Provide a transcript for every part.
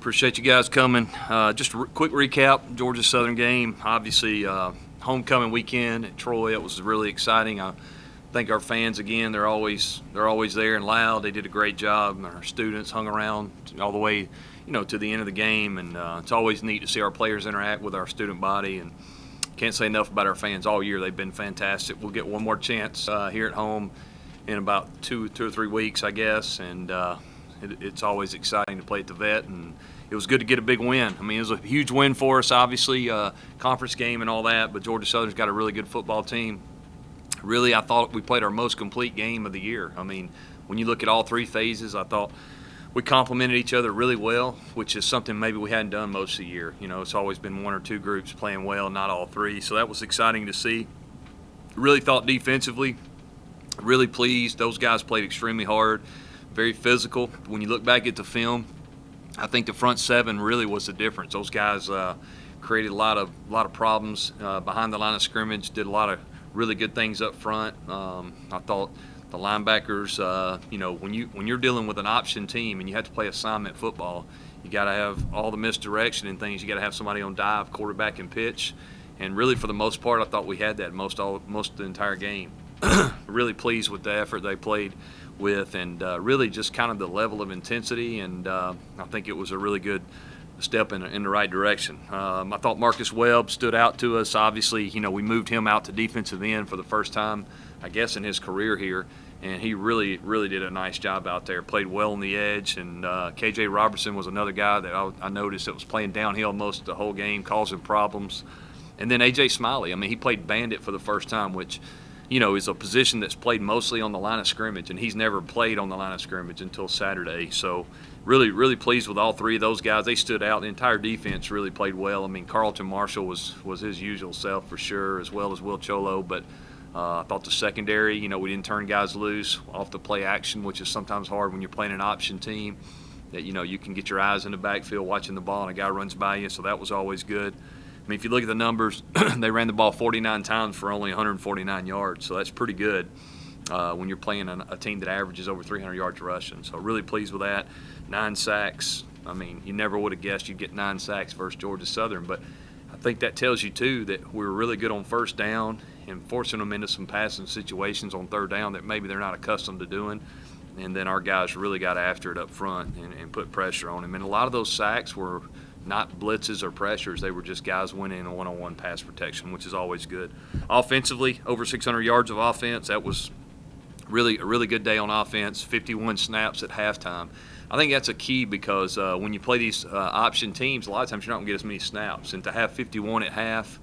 Appreciate you guys coming. Just a quick recap, Georgia Southern game. Obviously, homecoming weekend at Troy. It was really exciting. I thank our fans again. They're always there and loud. They did a great job. Our students hung around all the way, to the end of the game, and it's always neat to see our players interact with our student body. And can't say enough about our fans all year. They've been fantastic. We'll get one more chance here at home in about two or 3 weeks, I guess, and it's always exciting to play at the Vet, and it was good to get a big win. I mean, it was a huge win for us, obviously, conference game and all that, but Georgia Southern's got a really good football team. Really, I thought we played our most complete game of the year. I mean, when you look at all 3 phases, I thought we complemented each other really well, which is something maybe we hadn't done most of the year. It's always been 1 or 2 groups playing well, not all 3, so that was exciting to see. Really thought defensively, really pleased. Those guys played extremely hard, very physical. When you look back at the film, I think the front 7 really was the difference. Those guys created a lot of problems behind the line of scrimmage, did a lot of really good things up front. I thought the linebackers, when you're dealing with an option team and you have to play assignment football, you got to have all the misdirection and things. You got to have somebody on dive, quarterback, and pitch. And really, for the most part, I thought we had that most of the entire game. Really pleased with the effort they played with, and really just kind of the level of intensity, and I think it was a really good step in the right direction. I thought Marcus Webb stood out to us. Obviously, we moved him out to defensive end for the first time, I guess, in his career here, and he really did a nice job out there, played well on the edge, and KJ Robertson was another guy that I noticed that was playing downhill most of the whole game, causing problems. And then A.J. Smiley, I mean, he played bandit for the first time, which is a position that's played mostly on the line of scrimmage, and he's never played on the line of scrimmage until Saturday. So really pleased with all 3 of those guys. They stood out. The entire defense really played well. I mean, Carlton Marshall was his usual self for sure, as well as Will Cholo, but I thought the secondary, we didn't turn guys loose off the play action, which is sometimes hard when you're playing an option team, that, you can get your eyes in the backfield watching the ball and a guy runs by you, so that was always good. I mean, if you look at the numbers, they ran the ball 49 times for only 149 yards, so that's pretty good when you're playing a team that averages over 300 yards rushing. So really pleased with that. 9 sacks. I mean, you never would have guessed you'd get 9 sacks versus Georgia Southern, but I think that tells you, too, that we were really good on first down and forcing them into some passing situations on third down that maybe they're not accustomed to doing. And then our guys really got after it up front and put pressure on them. And a lot of those sacks were not blitzes or pressures. They were just guys winning in a one-on-one pass protection, which is always good. Offensively, over 600 yards of offense. That was really a really good day on offense. 51 snaps at halftime. I think that's a key because when you play these option teams, a lot of times you're not going to get as many snaps. And to have 51 at half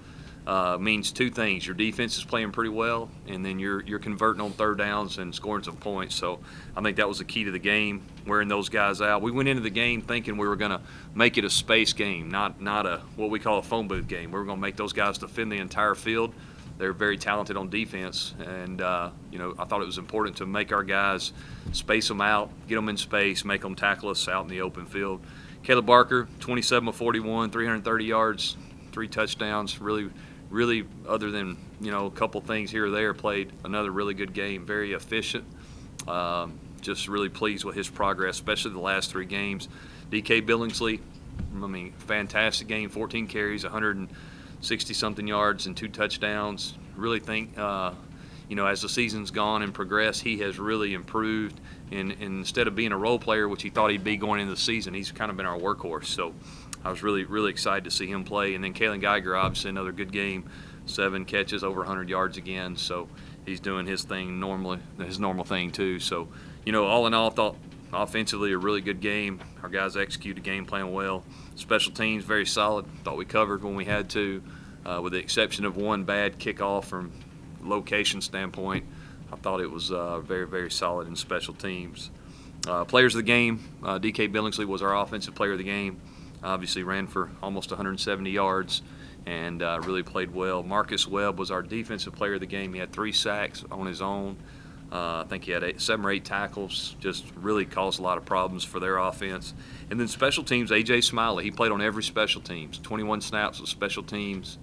means 2 things. Your defense is playing pretty well, and then you're converting on third downs and scoring some points. So I think that was the key to the game, wearing those guys out. We went into the game thinking we were going to make it a space game, not a what we call a phone booth game. We were going to make those guys defend the entire field. They're very talented on defense, and I thought it was important to make our guys space them out, get them in space, make them tackle us out in the open field. Caleb Barker, 27 of 41, 330 yards, 3 touchdowns. Really, other than a couple things here or there, played another really good game. Very efficient. Just really pleased with his progress, especially the last 3 games. DK Billingsley, I mean, fantastic game. 14 carries, 160-something yards, and 2 touchdowns. Really think, as the season's gone and progressed, he has really improved. And instead of being a role player, which he thought he'd be going into the season, he's kind of been our workhorse. So I was really excited to see him play. And then Kalen Geiger, obviously another good game, 7 catches, over 100 yards again. So he's doing his thing his normal thing too. So, all in all, I thought offensively a really good game. Our guys executed the game plan well. Special teams, very solid. Thought we covered when we had to, with the exception of one bad kickoff from location standpoint. I thought it was very solid in special teams. Players of the game, DK Billingsley was our offensive player of the game. Obviously ran for almost 170 yards and really played well. Marcus Webb was our defensive player of the game. He had 3 sacks on his own. I think he had 7 or 8 tackles, just really caused a lot of problems for their offense. And then special teams, A.J. Smiley, he played on every special teams, 21 snaps with special teams,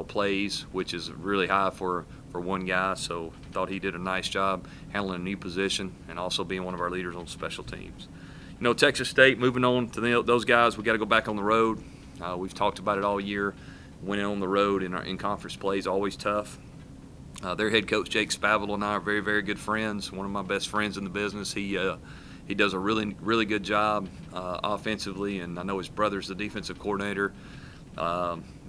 plays, which is really high for one guy. So thought he did a nice job handling a new position and also being one of our leaders on special teams. Texas State, moving on to those guys, we got to go back on the road. We've talked about it all year. Winning on the road in conference play is always tough. Their head coach, Jake Spavital, and I are very, very good friends. One of my best friends in the business. He does a really, really good job offensively, and I know his brother's the defensive coordinator.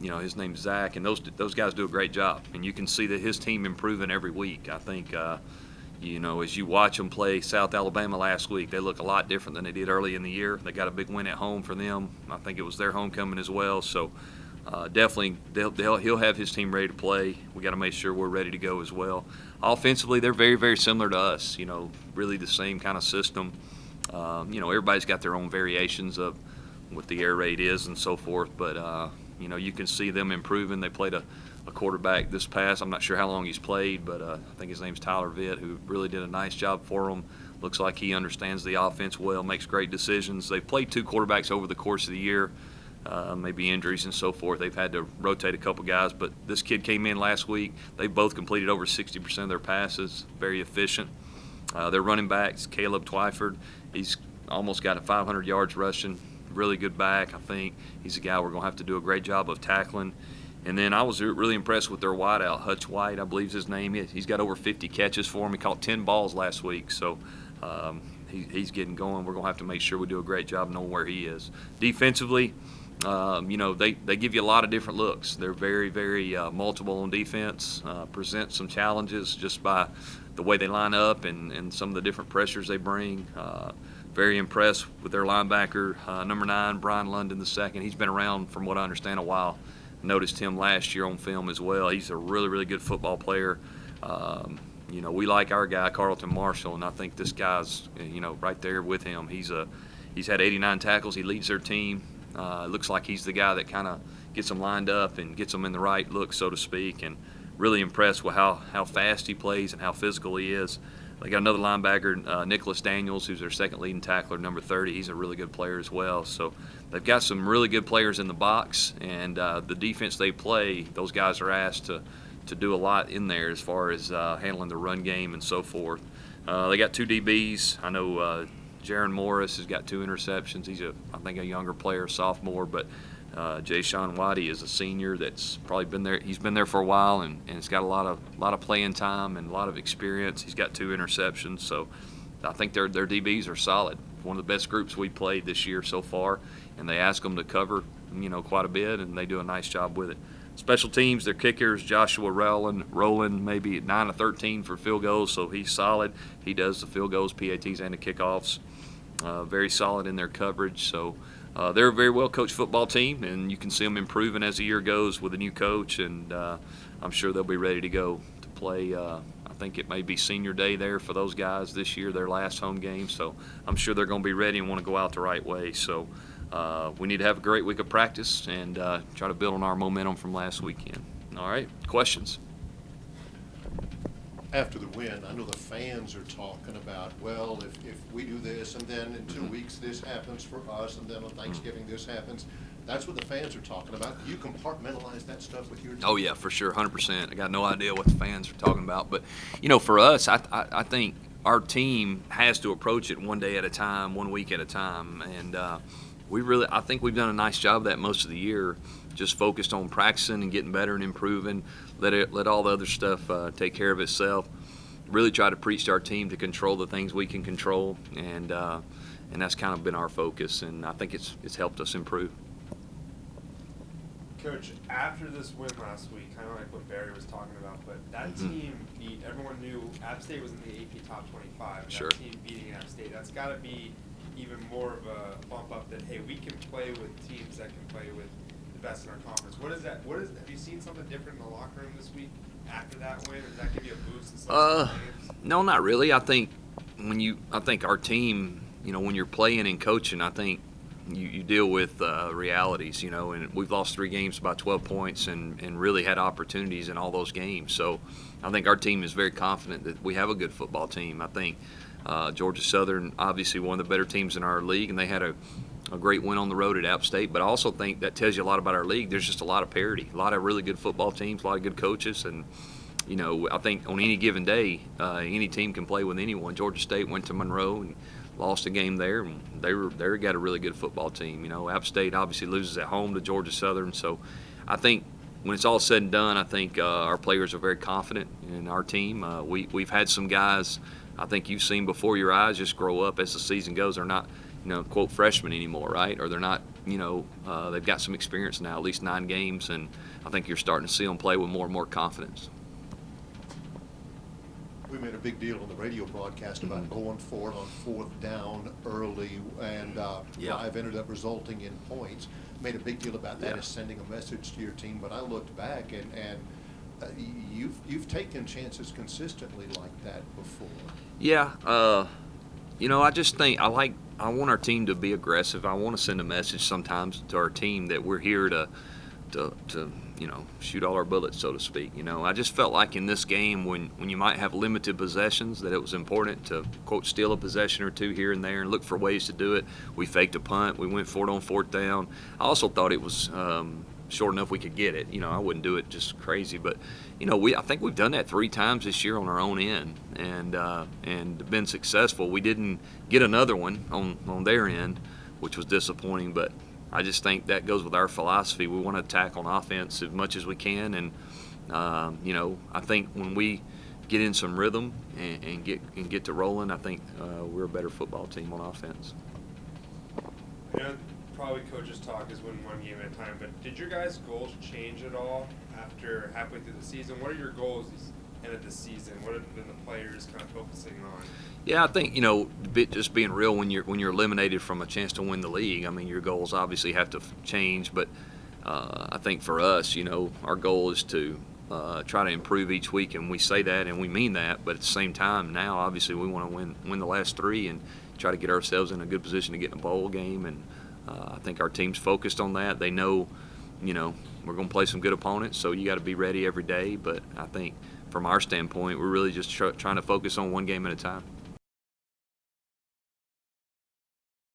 His name's Zach, and those guys do a great job. And you can see that his team improving every week. I think, as you watch them play South Alabama last week, they look a lot different than they did early in the year. They got a big win at home for them. I think it was their homecoming as well. So definitely, he'll have his team ready to play. We got to make sure we're ready to go as well. Offensively, they're very, very similar to us. Really the same kind of system. Everybody's got their own variations of what the air raid is and so forth, but you can see them improving. They played a quarterback this past. I'm not sure how long he's played, but I think his name's Tyler Vitt, who really did a nice job for them. Looks like he understands the offense well, makes great decisions. They've played 2 quarterbacks over the course of the year, maybe injuries and so forth. They've had to rotate a couple guys, but this kid came in last week. They both completed over 60% of their passes, very efficient. Their running backs, Caleb Twyford, he's almost got 500 yards rushing. Really good back, I think. He's a guy we're going to have to do a great job of tackling. And then I was really impressed with their wideout, Hutch White, I believe is his name. He's got over 50 catches for him. He caught 10 balls last week, so he's getting going. We're going to have to make sure we do a great job knowing where he is. Defensively, they give you a lot of different looks. They're very, very multiple on defense, present some challenges just by the way they line up and some of the different pressures they bring. Very impressed with their linebacker, number 9, Brian London II. He's been around, from what I understand, a while. Noticed him last year on film as well. He's a really, really good football player. We like our guy, Carlton Marshall, and I think this guy's, right there with him. He's had 89 tackles. He leads their team. It looks like he's the guy that kind of gets them lined up and gets them in the right look, so to speak, and really impressed with how fast he plays and how physical he is. They got another linebacker, Nicholas Daniels, who's their second leading tackler, number 30. He's a really good player as well. So they've got some really good players in the box, and the defense they play, those guys are asked to do a lot in there as far as handling the run game and so forth. They got 2 DBs. I know Jaron Morris has got 2 interceptions. He's I think a younger player, sophomore, but Jay Sean Whitey is a senior that's probably been there. He's been there for a while and has got a lot of playing time and a lot of experience. He's got 2 interceptions, so I think their DBs are solid. One of the best groups we played this year so far, and they ask them to cover quite a bit, and they do a nice job with it. Special teams, their kickers, Joshua Rowland maybe at 9 of 13 for field goals, so he's solid. He does the field goals, PATs, and the kickoffs. Very solid in their coverage, so they're a very well-coached football team, and you can see them improving as the year goes with a new coach, and I'm sure they'll be ready to go to play. I think it may be senior day there for those guys this year, their last home game, so I'm sure they're going to be ready and want to go out the right way. So we need to have a great week of practice and try to build on our momentum from last weekend. All right, questions? After the win, I know the fans are talking about, well, if we do this and then in 2 weeks this happens for us and then on Thanksgiving this happens. That's what the fans are talking about. Do you compartmentalize that stuff with your team? Oh, yeah, for sure, 100%. I got no idea what the fans are talking about. But, for us, I think our team has to approach it one day at a time, 1 week at a time. And I think we've done a nice job of that most of the year, just focused on practicing and getting better and improving. Let all the other stuff take care of itself. Really try to preach to our team to control the things we can control, and that's kind of been our focus, and I think it's helped us improve. Coach, after this win last week, kind of like what Barry was talking about, but that team beat, everyone knew App State was in the AP top 25. And sure. That team beating App State, that's got to be even more of a bump up that, hey, we can play with teams that can play with the best in our conference. Have you seen something different in the locker room this week after that win? Does that give you a boost in some games? No, not really. I think our team, when you're playing and coaching, I think you deal with realities, and we've lost 3 games by 12 points and really had opportunities in all those games. So I think our team is very confident that we have a good football team. I think Georgia Southern, obviously one of the better teams in our league, and they had a great win on the road at App State, but I also think that tells you a lot about our league. There's just a lot of parity, a lot of really good football teams, a lot of good coaches, and I think on any given day, any team can play with anyone. Georgia State went to Monroe and lost a game there, and they got a really good football team. You know, App State obviously loses at home to Georgia Southern, so I think when it's all said and done, I think our players are very confident in our team. We've had some guys I think you've seen before your eyes just grow up as the season goes. They're not, quote, freshmen anymore, right? Or they're not, they've got some experience now, at least 9 games, and I think you're starting to see them play with more and more confidence. We made a big deal on the radio broadcast about going for it on 4th down early, and drive ended up resulting in points. Made a big deal about that as sending a message to your team. But I looked back, and you've taken chances consistently like that before. Yeah, I just think I want our team to be aggressive. I want to send a message sometimes to our team that we're here to shoot all our bullets, so to speak. I just felt like in this game when you might have limited possessions that it was important to, quote, steal a possession or two here and there and look for ways to do it. We faked a punt. We went for it on 4th down. I also thought it was short enough we could get it. I wouldn't do it just crazy, but I think we've done that 3 times this year on our own end and been successful. We didn't get another one on their end, which was disappointing, but I just think that goes with our philosophy. We want to attack on offense as much as we can, and I think when we get in some rhythm and get to rolling, I think we're a better football team on offense. Probably coaches talk is winning 1 game at a time, but did your guys' goals change at all after halfway through the season? What are your goals end of the season? What have been the players kind of focusing on? Yeah, I think just being real, when you're eliminated from a chance to win the league, I mean your goals obviously have to change. But I think for us, our goal is to try to improve each week, and we say that and we mean that. But at the same time, now obviously we want to win the last 3 and try to get ourselves in a good position to get in a bowl game. And I think our team's focused on that. They know, we're going to play some good opponents, so you got to be ready every day. But I think from our standpoint, we're really just trying to focus on 1 game at a time.